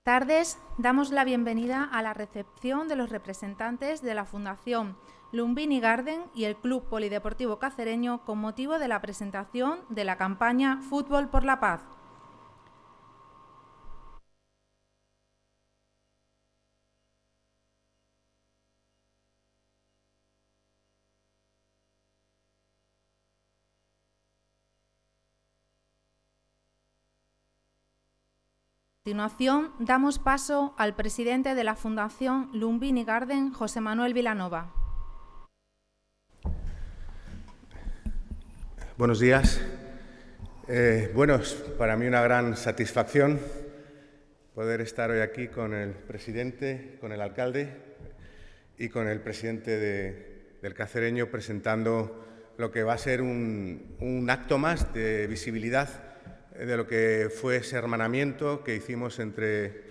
Tardes, damos la bienvenida a la recepción de los representantes de la Fundación Lumbini Garden y el Club Polideportivo Cacereño con motivo de la presentación de la campaña Fútbol por la Paz. A continuación, damos paso al presidente de la Fundación Lumbini Garden, José Manuel Vilanova. Buenos días. Bueno, es para mí una gran satisfacción poder estar hoy aquí con el presidente, con el alcalde y con el presidente del Cacereño presentando lo que va a ser un acto más de visibilidad de lo que fue ese hermanamiento que hicimos entre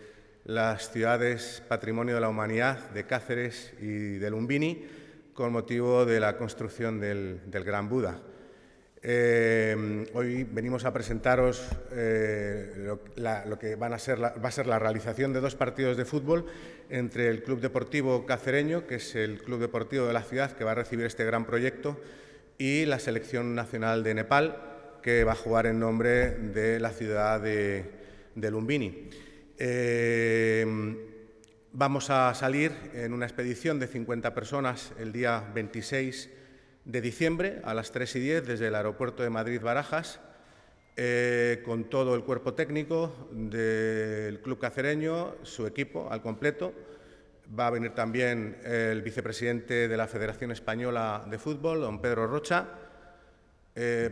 las ciudades Patrimonio de la Humanidad de Cáceres y de Lumbini con motivo de la construcción del Gran Buda. Hoy venimos a presentaros lo que va a ser la realización de 2 partidos de fútbol entre el Club Deportivo Cacereño, que es el club deportivo de la ciudad que va a recibir este gran proyecto, y la Selección Nacional de Nepal, que va a jugar en nombre de la ciudad de Lumbini. Vamos a salir en una expedición de 50 personas el día 26 de diciembre a las 3:10 desde el aeropuerto de Madrid-Barajas, con todo el cuerpo técnico del Club Cacereño, su equipo al completo. Va a venir también el vicepresidente de la Federación Española de Fútbol, don Pedro Rocha.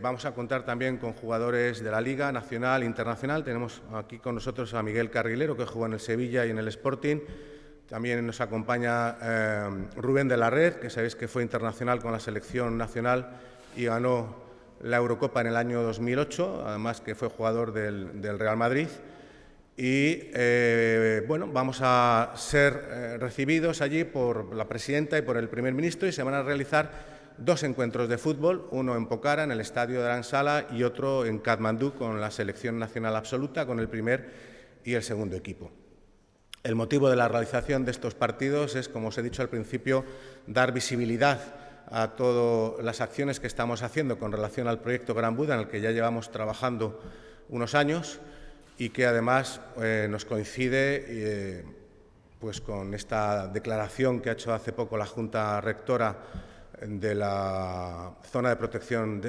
Vamos a contar también con jugadores de la Liga Nacional e Internacional. Tenemos aquí con nosotros a Miguel Carrilero, que jugó en el Sevilla y en el Sporting. También nos acompaña Rubén de la Red, que sabéis que fue internacional con la selección nacional y ganó la Eurocopa en el año 2008, además que fue jugador del Real Madrid. Y bueno, vamos a ser recibidos allí por la presidenta y por el primer ministro y se van a realizar 2 encuentros de fútbol, uno en Pokhara, en el estadio de Dharamsala, y otro en Katmandú con la selección nacional absoluta, con el primer y el segundo equipo. El motivo de la realización de estos partidos es, como os he dicho al principio, dar visibilidad a todas las acciones que estamos haciendo con relación al proyecto Gran Buda, en el que ya llevamos trabajando unos años y que además nos coincide pues con esta declaración que ha hecho hace poco la Junta Rectora de la zona de protección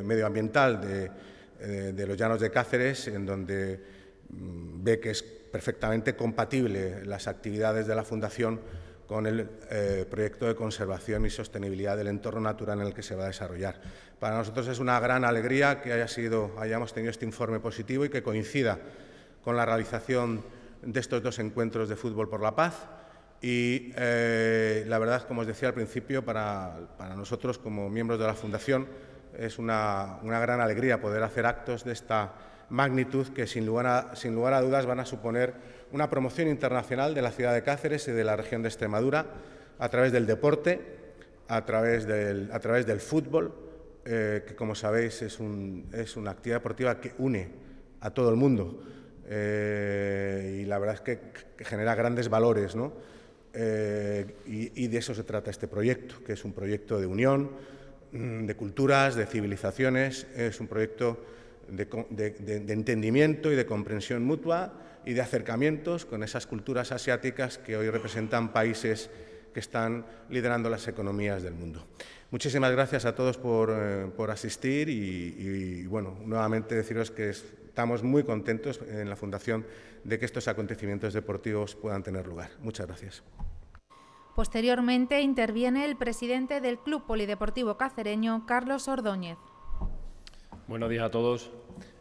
medioambiental de los Llanos de Cáceres, en donde ve que es perfectamente compatible las actividades de la Fundación con el proyecto de conservación y sostenibilidad del entorno natural en el que se va a desarrollar. Para nosotros es una gran alegría que hayamos tenido este informe positivo y que coincida con la realización de estos 2 encuentros de fútbol por la paz. Y la verdad, como os decía al principio, para nosotros como miembros de la Fundación es una gran alegría poder hacer actos de esta magnitud que sin lugar a dudas van a suponer una promoción internacional de la ciudad de Cáceres y de la región de Extremadura a través del deporte, a través del fútbol, que como sabéis es una actividad deportiva que une a todo el mundo y la verdad es que genera grandes valores, ¿no? Y de eso se trata este proyecto, que es un proyecto de unión, de culturas, de civilizaciones, es un proyecto de entendimiento y de comprensión mutua y de acercamientos con esas culturas asiáticas que hoy representan países que están liderando las economías del mundo. Muchísimas gracias a todos por asistir y bueno, nuevamente deciros que estamos muy contentos en la Fundación de que estos acontecimientos deportivos puedan tener lugar. Muchas gracias. Posteriormente interviene el presidente del Club Polideportivo Cacereño, Carlos Ordóñez. Buenos días a todos.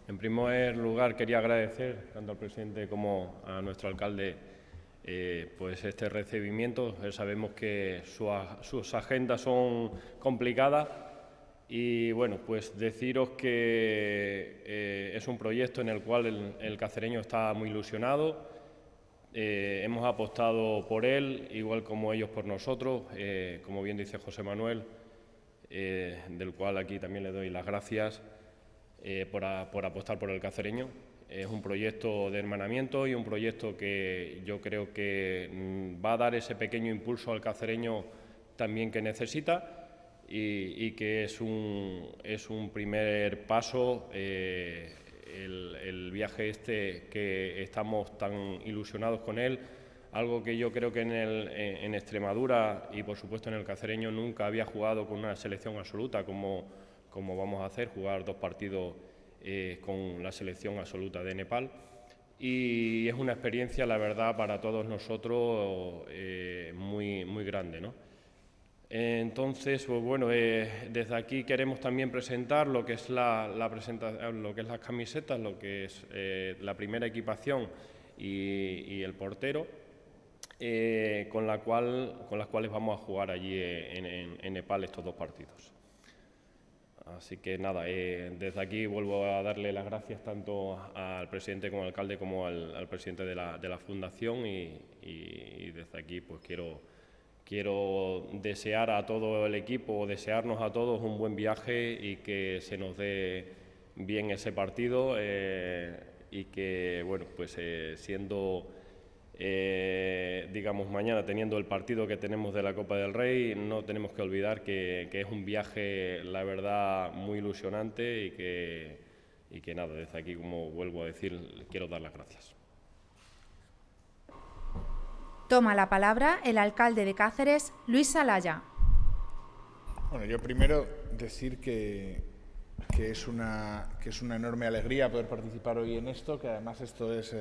En primer lugar, quería agradecer tanto al presidente como a nuestro alcalde pues este recibimiento. Sabemos que sus agendas son complicadas y bueno, pues deciros que es un proyecto en el cual el cacereño está muy ilusionado. Hemos apostado por él, igual como ellos por nosotros, como bien dice José Manuel, del cual aquí también le doy las gracias por apostar por el cacereño. es un proyecto de hermanamiento y un proyecto que yo creo que va a dar ese pequeño impulso al cacereño también que necesita y que es un primer paso el viaje este que estamos tan ilusionados con él, algo que yo creo que en Extremadura y por supuesto en el cacereño nunca había jugado con una selección absoluta como vamos a hacer, jugar 2 partidos con la selección absoluta de Nepal, y es una experiencia, la verdad, para todos nosotros muy, muy grande, ¿no? Entonces, pues bueno, desde aquí queremos también presentar lo que es lo que es las camisetas, lo que es la primera equipación y el portero, con las cuales vamos a jugar allí en Nepal estos 2 partidos. Así que nada, desde aquí vuelvo a darle las gracias tanto al presidente como al alcalde como al presidente de la fundación y desde aquí pues quiero desear a todo el equipo, desearnos a todos un buen viaje y que se nos dé bien ese partido y que, bueno, pues siendo, digamos, mañana teniendo el partido que tenemos de la Copa del Rey, no tenemos que olvidar que es un viaje, la verdad, muy ilusionante y que nada, desde aquí, como vuelvo a decir, quiero dar las gracias. Toma la palabra el alcalde de Cáceres, Luis Salaya. Bueno, yo primero decir que es una enorme alegría poder participar hoy en esto, que además esto es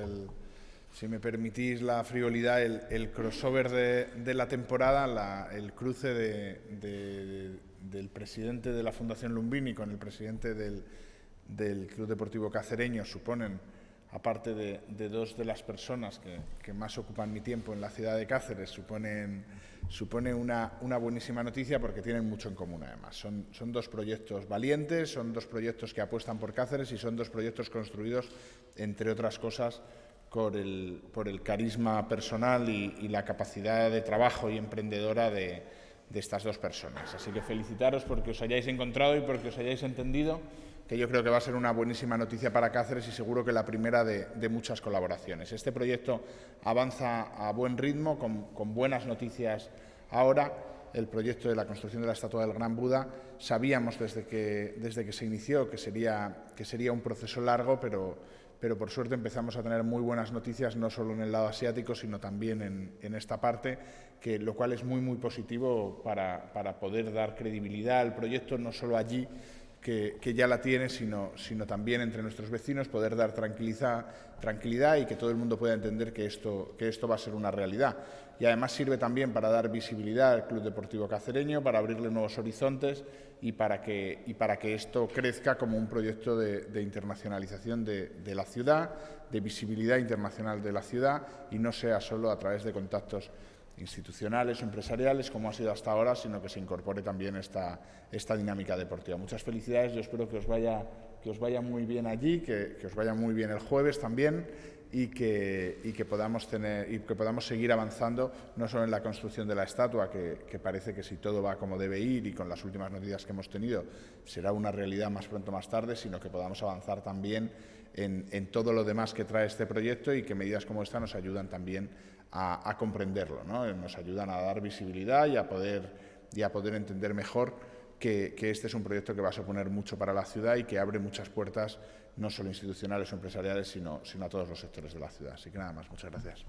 si me permitís la frivolidad, el crossover de la temporada, el cruce del presidente de la Fundación Lumbini con el presidente del Club Deportivo Cacereño suponen, aparte de 2 de las personas que más ocupan mi tiempo en la ciudad de Cáceres, supone una buenísima noticia porque tienen mucho en común además. Son 2 proyectos valientes, son 2 proyectos que apuestan por Cáceres y son 2 proyectos construidos, entre otras cosas, por el carisma personal y la capacidad de trabajo y emprendedora de estas 2 personas. Así que felicitaros porque os hayáis encontrado y porque os hayáis entendido, que yo creo que va a ser una buenísima noticia para Cáceres y seguro que la primera de muchas colaboraciones. Este proyecto avanza a buen ritmo, con buenas noticias ahora. El proyecto de la construcción de la estatua del Gran Buda, sabíamos desde que se inició que sería un proceso largo, pero por suerte empezamos a tener muy buenas noticias, no solo en el lado asiático, sino también en esta parte, lo cual es muy, muy positivo para poder dar credibilidad al proyecto, no solo allí, que ya la tiene, sino también entre nuestros vecinos, poder dar tranquilidad y que todo el mundo pueda entender que esto va a ser una realidad. Y además sirve también para dar visibilidad al Club Deportivo Cacereño, para abrirle nuevos horizontes y para que esto crezca como un proyecto de internacionalización de la ciudad, de visibilidad internacional de la ciudad y no sea solo a través de contactos institucionales o empresariales, como ha sido hasta ahora, sino que se incorpore también esta dinámica deportiva. Muchas felicidades, yo espero que os vaya muy bien allí, que os vaya muy bien el jueves también y que podamos seguir avanzando, no solo en la construcción de la estatua, que parece que si todo va como debe ir y con las últimas noticias que hemos tenido será una realidad más pronto o más tarde, sino que podamos avanzar también en todo lo demás que trae este proyecto y que medidas como esta nos ayudan también a comprenderlo, ¿no? Nos ayudan a dar visibilidad y a poder entender mejor que este es un proyecto que va a suponer mucho para la ciudad y que abre muchas puertas, no solo institucionales o empresariales, sino a todos los sectores de la ciudad. Así que nada más, muchas gracias.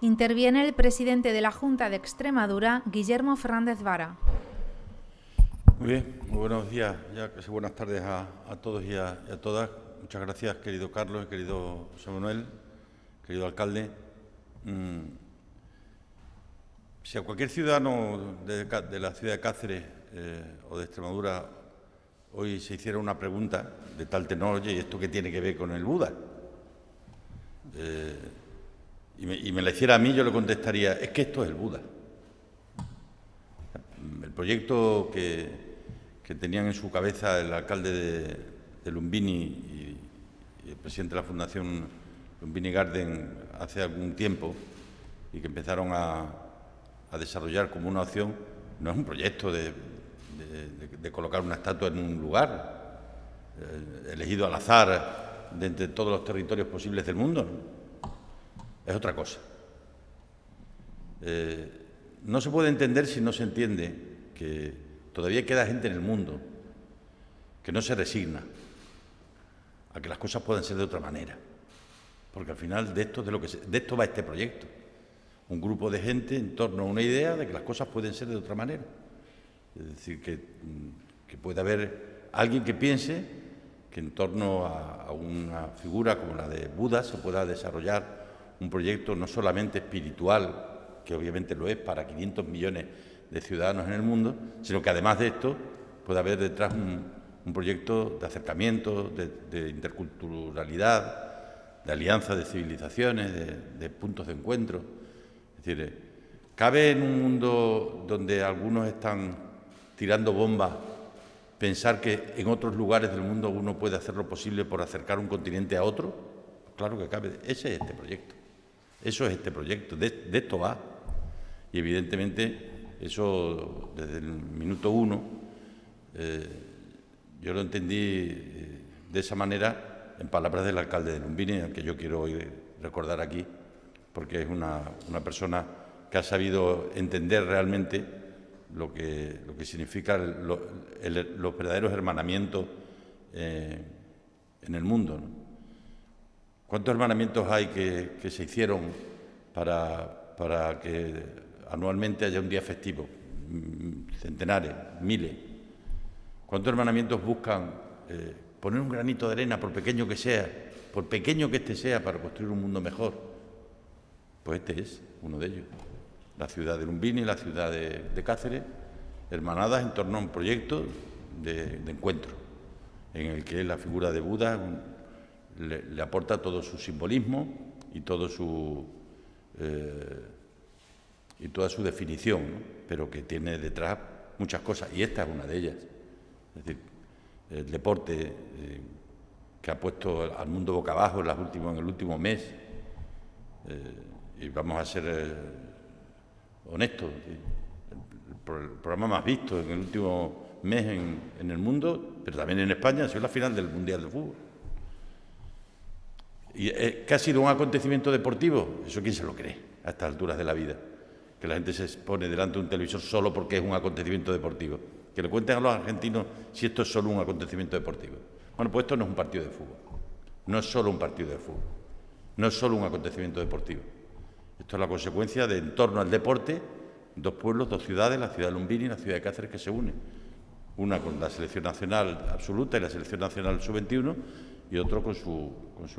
Interviene el presidente de la Junta de Extremadura, Guillermo Fernández Vara. Muy bien, muy buenos días, ya casi buenas tardes a todos y a todas. Muchas gracias, querido Carlos, querido José Manuel, querido alcalde. Si a cualquier ciudadano de la ciudad de Cáceres o de Extremadura hoy se hiciera una pregunta de tal tenor, oye, ¿y esto qué tiene que ver con el Buda? Y me la hiciera a mí, yo le contestaría, es que esto es el Buda. El proyecto que tenían en su cabeza el alcalde de Lumbini y el presidente de la Fundación Lumbini Garden hace algún tiempo y que empezaron a desarrollar como una opción, no es un proyecto de colocar una estatua en un lugar elegido al azar de entre todos los territorios posibles del mundo, ¿no? Es otra cosa. No se puede entender si no se entiende que todavía queda gente en el mundo que no se resigna a que las cosas puedan ser de otra manera. Porque al final de esto va este proyecto. Un grupo de gente en torno a una idea de que las cosas pueden ser de otra manera. Es decir, que puede haber alguien que piense que en torno a una figura como la de Buda se pueda desarrollar un proyecto no solamente espiritual, que obviamente lo es para 500 millones de ciudadanos en el mundo, sino que además de esto puede haber detrás un proyecto de acercamiento, de interculturalidad, de alianza de civilizaciones, de puntos de encuentro. Es decir, ¿cabe en un mundo donde algunos están tirando bombas pensar que en otros lugares del mundo uno puede hacer lo posible por acercar un continente a otro? Claro que cabe. Ese es este proyecto. Eso es este proyecto. De esto va. Y evidentemente eso desde el minuto uno yo lo entendí de esa manera en palabras del alcalde de Lumbini, al que yo quiero hoy recordar aquí, porque es una persona que ha sabido entender realmente lo que significa los verdaderos hermanamientos en el mundo, ¿no? ¿Cuántos hermanamientos hay que se hicieron para que anualmente haya un día festivo? Centenares, miles. ¿Cuántos hermanamientos buscan poner un granito de arena, por pequeño que sea, por pequeño que este sea, para construir un mundo mejor? Pues este es uno de ellos. La ciudad de Lumbini y la ciudad de Cáceres, hermanadas en torno a un proyecto de encuentro, en el que la figura de Buda le aporta todo su simbolismo y toda su definición, ¿no? Pero que tiene detrás muchas cosas, y esta es una de ellas. Es decir, el deporte que ha puesto al mundo boca abajo en el último mes, y vamos a ser honestos, el programa más visto en el último mes en el mundo, pero también en España, ha sido la final del Mundial de Fútbol. ¿Y qué ha sido un acontecimiento deportivo? Eso quién se lo cree a estas alturas de la vida, que la gente se pone delante de un televisor solo porque es un acontecimiento deportivo. Que le cuenten a los argentinos si esto es solo un acontecimiento deportivo. Bueno, pues esto no es un partido de fútbol, no es solo un partido de fútbol, no es solo un acontecimiento deportivo. Esto es la consecuencia de, en torno al deporte, dos pueblos, dos ciudades, la ciudad de Lumbini y la ciudad de Cáceres, que se unen. Una con la selección nacional absoluta y la selección nacional sub-21, y otro con su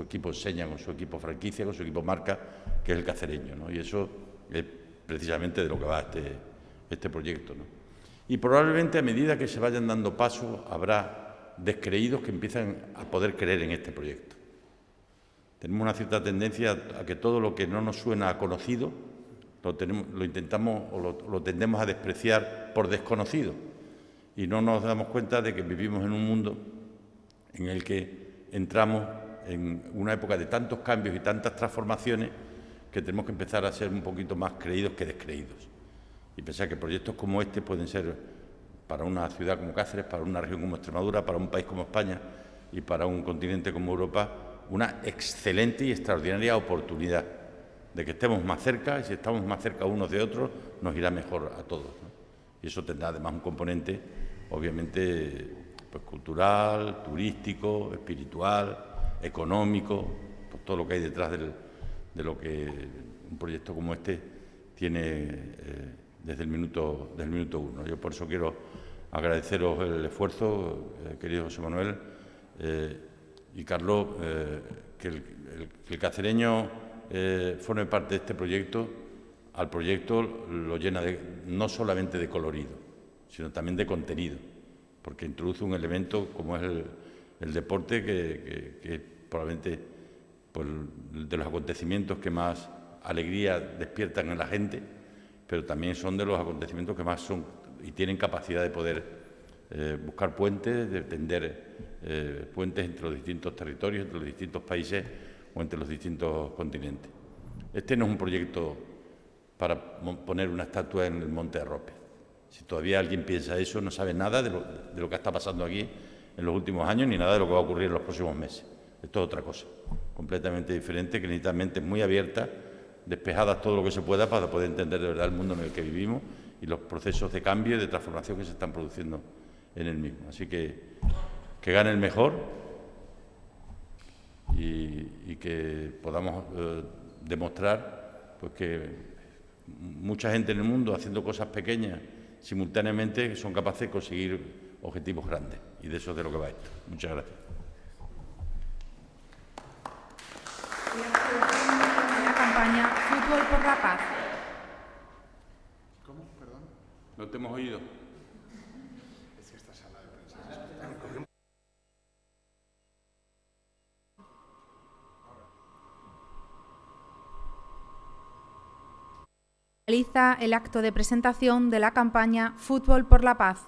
equipo seña, con su equipo franquicia, con su equipo marca, que es el cacereño, ¿no? Y eso es precisamente de lo que va este proyecto, ¿no? Y probablemente a medida que se vayan dando pasos habrá descreídos que empiezan a poder creer en este proyecto. Tenemos una cierta tendencia a que todo lo que no nos suena a conocido lo intentamos o lo tendemos a despreciar por desconocido, y no nos damos cuenta de que vivimos en un mundo en el que entramos en una época de tantos cambios y tantas transformaciones que tenemos que empezar a ser un poquito más creídos que descreídos. Y pensar que proyectos como este pueden ser, para una ciudad como Cáceres, para una región como Extremadura, para un país como España y para un continente como Europa, una excelente y extraordinaria oportunidad de que estemos más cerca, y si estamos más cerca unos de otros, nos irá mejor a todos, ¿no? Y eso tendrá además un componente, obviamente, pues cultural, turístico, espiritual, económico, pues todo lo que hay detrás de lo que un proyecto como este tiene desde el minuto uno. Yo por eso quiero agradeceros el esfuerzo, querido José Manuel y Carlos, que el cacereño forme parte de este proyecto. Al proyecto lo llena no solamente de colorido, sino también de contenido, porque introduce un elemento como es el deporte, que es probablemente pues, de los acontecimientos que más alegría despiertan en la gente, pero también son de los acontecimientos que más son y tienen capacidad de poder buscar puentes, de tender puentes entre los distintos territorios, entre los distintos países o entre los distintos continentes. Este no es un proyecto para poner una estatua en el Monte Arrope. Si todavía alguien piensa eso, no sabe nada de lo que está pasando aquí en los últimos años, ni nada de lo que va a ocurrir en los próximos meses. Esto es otra cosa, completamente diferente, que necesita mentes muy abiertas, despejadas todo lo que se pueda para poder entender de verdad el mundo en el que vivimos y los procesos de cambio y de transformación que se están produciendo en el mismo. Así que gane el mejor y que podamos demostrar pues, que mucha gente en el mundo haciendo cosas pequeñas simultáneamente son capaces de conseguir objetivos grandes, y de eso es de lo que va esto. Muchas gracias. La campaña Fútbol por la Paz. ¿Cómo? Perdón. No te hemos oído. Es que esta sala de prensa Realiza el acto de presentación de la campaña Fútbol por la Paz.